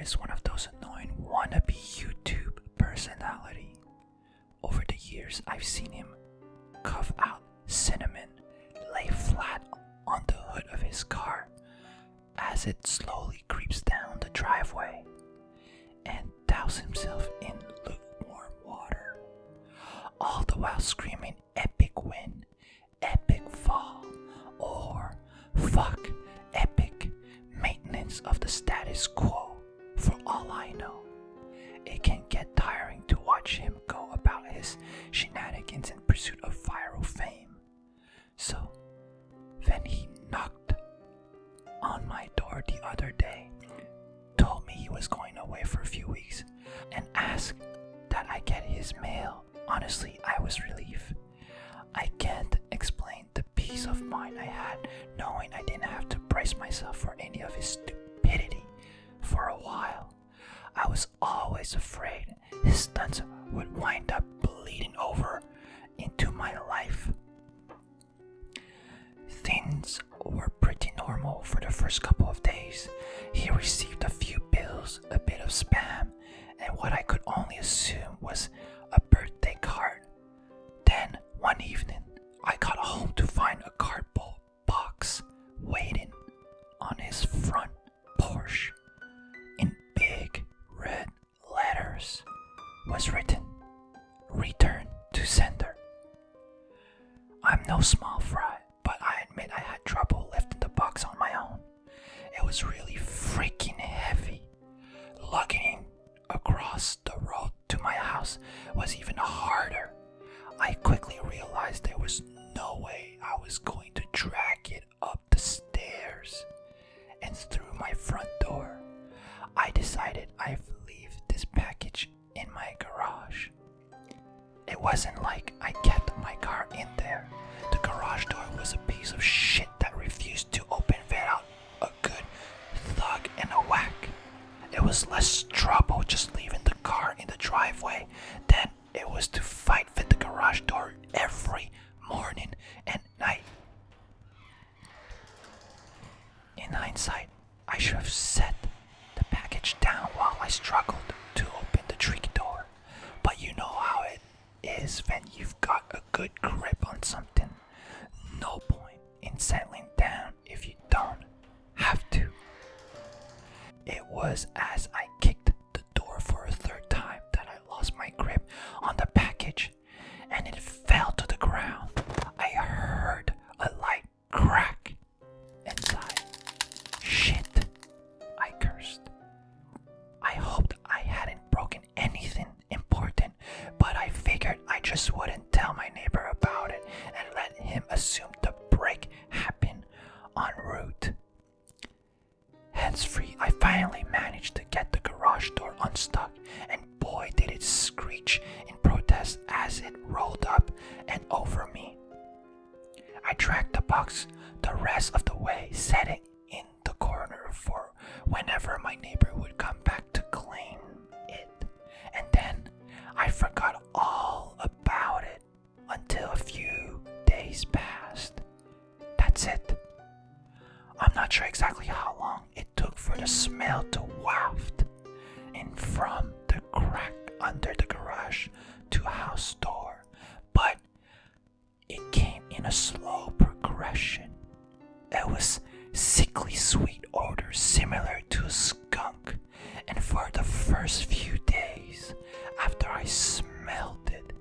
is one of those annoying wannabe YouTube personality. Over the years, I've seen him cuff out cinnamon, lay flat on the hood of his car as it slowly creeps down the driveway, and douse himself in lukewarm water, all the while screaming epic win, epic fall, or fuck epic maintenance of the status quo. For all I know, it can get tiring to watch him go about his shenanigans in pursuit of viral fame. So, when he knocked on my door the other day, told me he was going away for a few weeks, and asked that I get his mail, honestly, I was relieved. I can't explain the peace of mind I had knowing I didn't have to brace myself for any of his stupidity for a while. I was always afraid his stunts would wind up bleeding over into my life. Things were pretty normal for the first couple of days. He received a few bills, a bit of spam, and what I could only assume was a birthday card. Then, one evening, I got home to find a cardboard box waiting on his front porch. In big red letters was written, "Return to sender." I'm no small fry, but I admit I had trouble lifting the box on my own. It was really freaking heavy. Lugging across the road to my house was even harder. I quickly realized there was no way I was going to drag it up the stairs and through my front door. I decided I'd leave this package in my garage. It wasn't like I kept my car in there. The garage door was a piece of shit that refused to open without a good thug and a whack. It was less trouble just leaving the car in the driveway than it was to fight with the garage door every morning and night. In hindsight, I should have set the package down while I struggled to open the tricky door. But you know how it is when you've got a good grip on something. No point in settling down if you don't have to. It was as I kicked the door for a third time that I lost my grip on the package and it fell to the ground. I heard a light crack inside. Shit, I cursed. I hoped I hadn't broken anything important, but I figured I just wouldn't tell my neighbor about it and let him assume the break happened en route. Hands-free, I finally managed to get the garage door unstuck, and boy did it screech in protest as it rolled up and over me. I dragged the box the rest of the way, setting in the corner for whenever my neighbor would come back to claim it. And then I forgot all about it until a few days passed. That's it. I'm not sure exactly how long it took for the smell to waft in from the crack under the garage to house door, but it came in a slow progression. It was sickly sweet odor similar to a skunk, and for the first few days after I smelled it,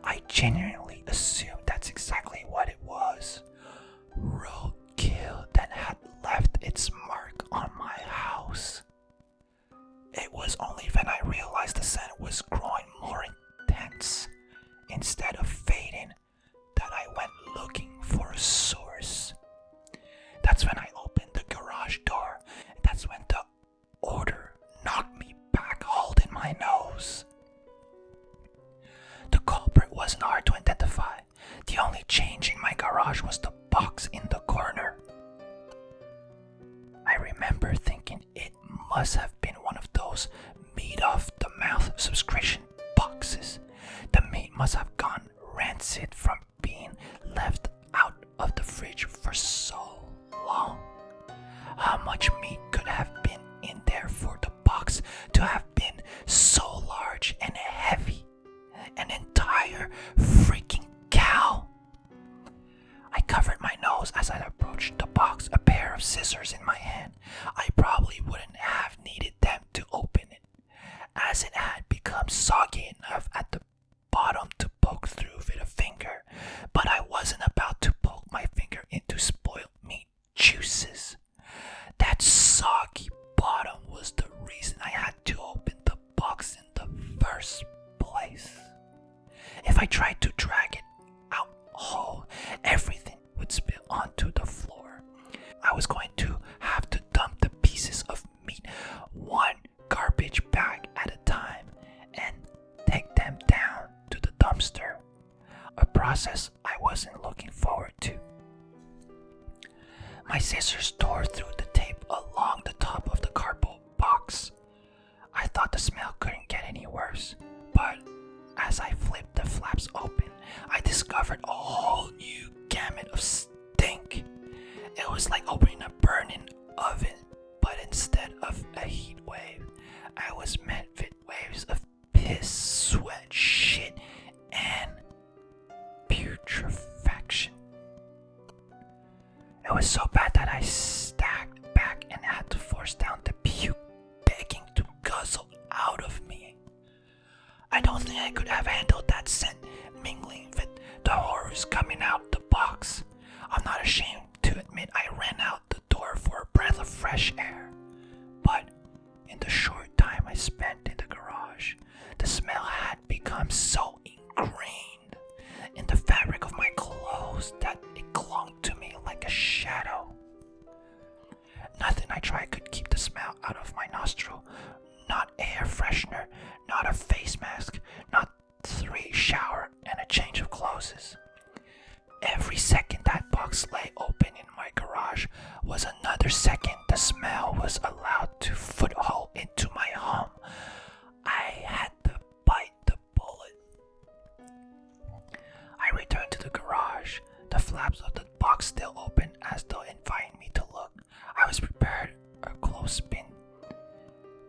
I genuinely assumed that's exactly what it was. Roadkill that had left its mark on my house. It was only when I realized the scent was growing more intense instead of fading that I went looking for a source. That's when I opened the garage door. That's when the odor knocked me back, holding my nose. The culprit wasn't hard to identify. The only change in my garage was the box in the corner. I remember thinking it must have been one of those meat-off-the-mouth subscription boxes. The meat must have gone rancid from being left out of the fridge for so long. How much meat could have been in there for the box covered my nose as I approached the box, a pair of scissors in my hand. I probably wouldn't have needed them to open it, as it had become soggy enough at the bottom to poke through with a finger, but I wasn't about to poke my finger into spoiled meat juices. That soggy bottom was the reason I had to open the box in the first place. If I tried to drag it out whole, everything would spill onto the floor. I was going to have to dump the pieces of meat one garbage bag at a time and take them down to the dumpster, a process I wasn't looking forward to. My scissors tore through the tape along the top of the cardboard box. I thought the smell couldn't get any worse, but as I flipped the flaps open, I discovered a whole new gamut of stink. It was like opening a burning oven, but instead of a heat wave, I was met with waves of piss, sweat, shit, and putrefaction. It was so bad that I stacked back and had to force down the puke, begging to guzzle out of me. I don't think I could have handled that scent mingling with the horrors coming out the box. I'm not ashamed to admit I ran out the door for a breath of fresh air. But in the short time I spent in the garage, the smell had become so ingrained in the fabric of my clothes that it clung to me like a shadow. Nothing I tried could keep the smell out of my nostril. Not air freshener, not a face mask, not 3 shower and a change of clothes. Every second that box lay open in my garage was another second the smell was allowed to foothold into my home. I had to bite the bullet. I returned to the garage, the flaps of the box still open as though inviting me to look. I was prepared, a clothespin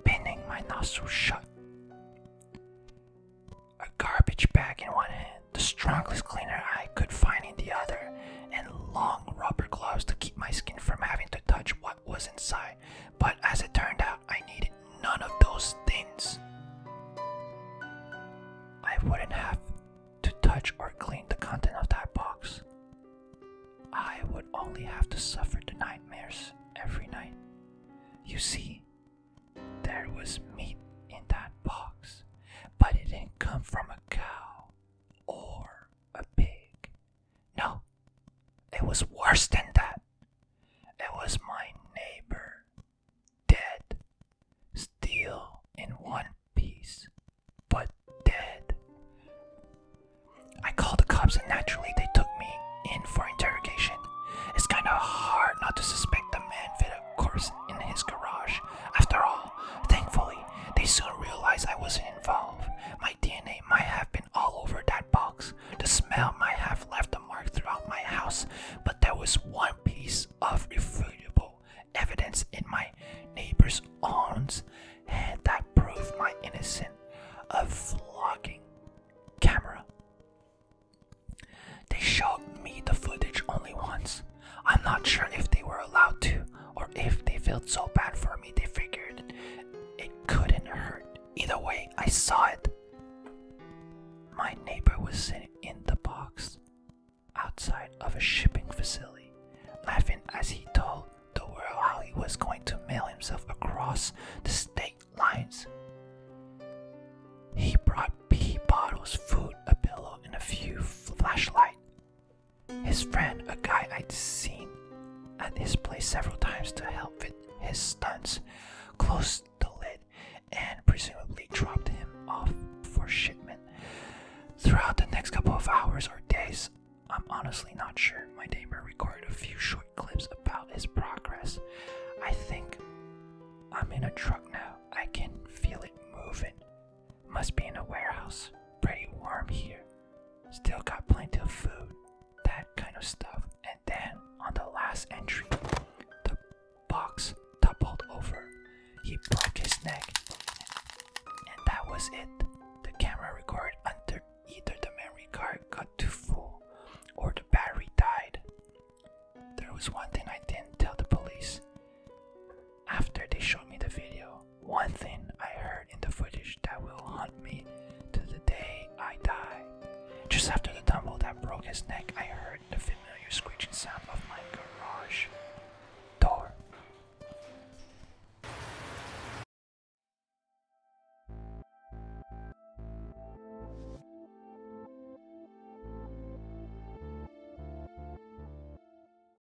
pinning my nostrils shut. A garbage bag in one hand, the strongest cleaner I could find in the other, and long rubber gloves to keep my skin from having to touch what was inside. But as it turned out, I needed none of those things. I wouldn't have to touch or clean the content of that box. I would only have to suffer the nightmares every night. You see, there was meat in that box, but it didn't come from a cow or a pig. No, it was worse than that. It was my neighbor, dead, still in one piece, but dead. I called the cops and naturally they took me in for interrogation. It's kind of hard not to suspect the man with a corpse in his garage. After all, thankfully, they soon realized I wasn't involved. My DNA might have been all over that box. The smell might have left a mark throughout my house, but there was one piece of irrefutable evidence in my neighbor's own hand that proved my innocence: a vlogging camera. They showed me the footage only once. I'm not sure if they were allowed to, or if they felt so bad for me they figured it couldn't hurt. Either way, I saw it. My neighbor was sitting in the box outside of a shipping facility, laughing as he told the world how he was going to mail himself across the state lines. He brought pee bottles, food, a pillow, and a few flashlights. His friend, a guy I'd seen at his place several times to help with his stunts, closed the lid and presumably dropped him off for shipment. Throughout the next couple of hours or days, I'm honestly not sure. My neighbor recorded a few short clips about his progress. I think I'm in a truck now. I can feel it moving. Must be in a warehouse. Pretty warm here. Still got plenty of food. That kind of stuff. And then on the last entry, the box toppled over. He broke his neck. And that was it. The camera recorded under either the memory card got too full or the battery died. was one thing I didn't tell the police. After they showed me the video, one thing I heard in the footage that will haunt me to the day I die. Just after the tumble that broke his neck, I heard the familiar screeching sound.